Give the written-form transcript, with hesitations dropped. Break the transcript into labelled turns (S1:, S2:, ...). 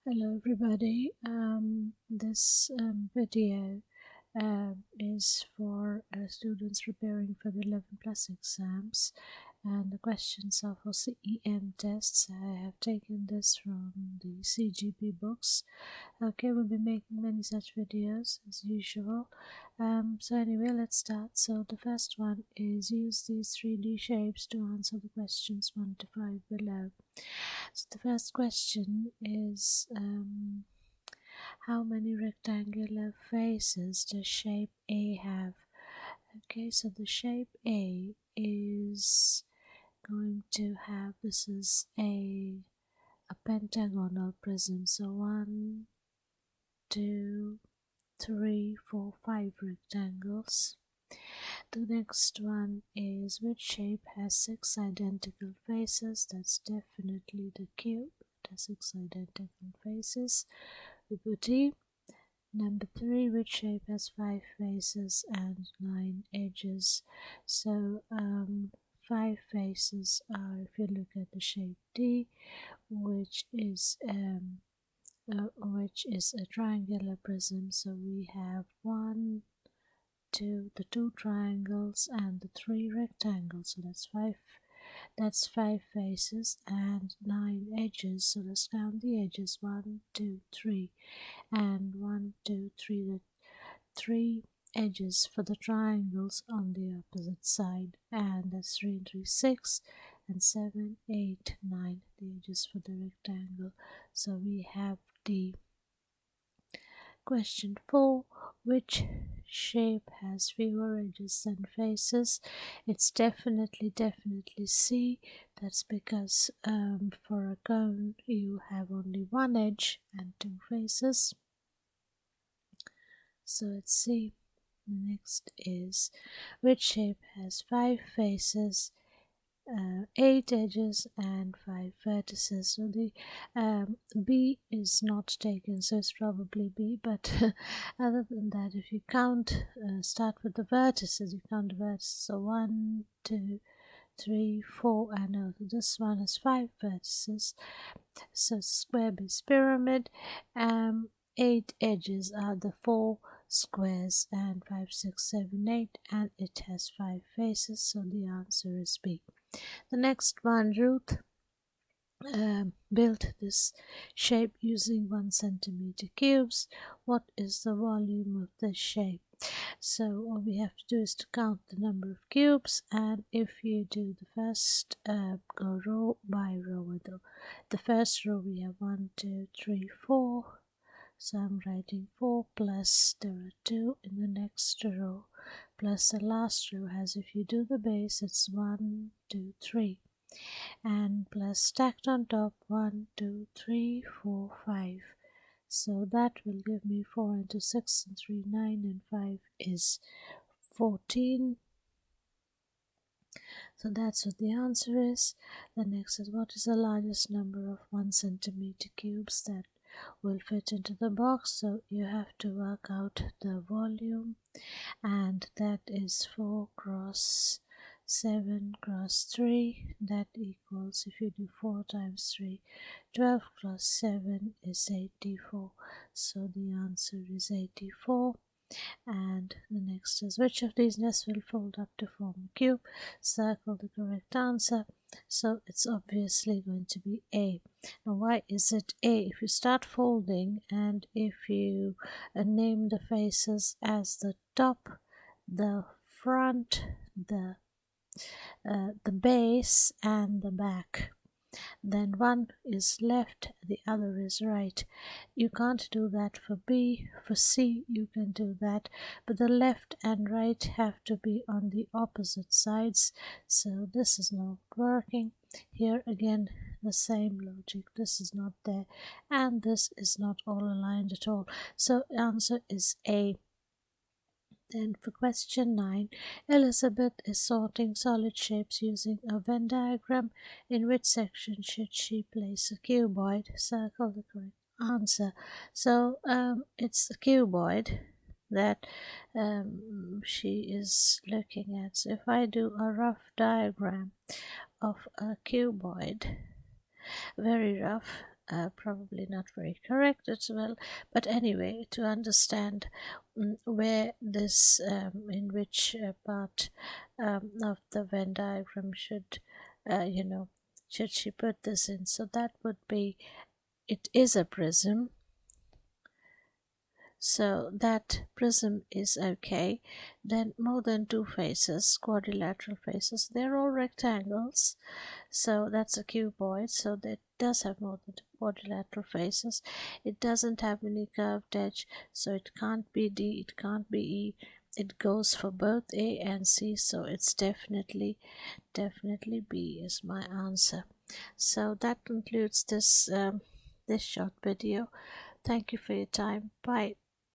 S1: Hello everybody. This video is for students preparing for the 11 plus exams, and the questions are for CEM tests. I have taken this from the CGP books. Okay, we'll be making many such videos as usual. So anyway, let's start. So the first one is use these 3D shapes to answer the questions 1 to 5 below. So the first question is how many rectangular faces does shape A have? Okay, so the shape A is going to have, this is a pentagonal prism. So 1, 2, 3, 4, 5 rectangles. The next one is which shape has 6 identical faces? That's definitely the cube. It has 6 identical faces. We put E. Number 3, which shape has 5 faces and 9 edges? So 5 faces are, if you look at the shape D, which is a triangular prism. So we have 1, 2, the 2 triangles and the 3 rectangles. So that's 5 faces and 9 edges. So let's count the edges: 1, 2, 3, and 1, 2, 3. The 3 edges for the triangles on the opposite side, and that's 3 and 3, 6, and 7, 8, 9, the edges for the rectangle. So we have D. Question 4. Which shape has fewer edges than faces? It's definitely C. That's because for a cone you have only one edge and 2 faces. So it's C. The next is which shape has 5 faces, 8 edges and 5 vertices? So the B is not taken, so it's probably B. But other than that, if you count, start with the vertices, you count the vertices. So 1, 2, 3, 4, and this one has 5 vertices. So square base pyramid. 8 edges are the 4 squares, and 5, 6, 7, 8, and it has 5 faces. So the answer is B. The next one, Ruth built this shape using 1 centimeter cubes. What is the volume of this shape? So all we have to do is to count the number of cubes, and if you do the first, go row by row with the first row, we have 1, 2, 3, 4. So I'm writing 4 plus there are 2 in the next row, plus the last row has, if you do the base, it's 1, 2, 3, and plus stacked on top 1, 2, 3, 4, 5. So that will give me 4 into 6 and 3, 9, and 5 is 14. So that's what the answer is. The next is what is the largest number of 1 centimeter cubes that will fit into the box? So you have to work out the volume, and that is 4 cross 7 cross 3. That equals, if you do 4 times 3, 12 cross 7 is 84. So the answer is 84. And the next is which of these nests will fold up to form a cube? Circle the correct answer. So it's obviously going to be A. Now why is it A? If you start folding, and if you name the faces as the top, the front, the base, and the back, then one is left, the other is right. You can't do that for B. For C you can do that, but the left and right have to be on the opposite sides, so this is not working. Here again the same logic, this is not there, and this is not all aligned at all. So answer is A. Then for question 9, Elizabeth is sorting solid shapes using a Venn diagram. In which section should she place a cuboid? Circle the correct answer. So it's the cuboid that she is looking at. So if I do a rough diagram of a cuboid, very rough, probably not very correct as well. But anyway, to understand where this, in which part of the Venn diagram should, you know, should she put this in? So that would be, it is a prism, so that prism is okay. Then more than two faces, quadrilateral faces, they're all rectangles. So that's a cuboid, so that does have more than two quadrilateral faces. It doesn't have any curved edge, so it can't be D, it can't be E. It goes for both A and C, so it's definitely B is my answer. So that concludes this this short video. Thank you for your time. Bye.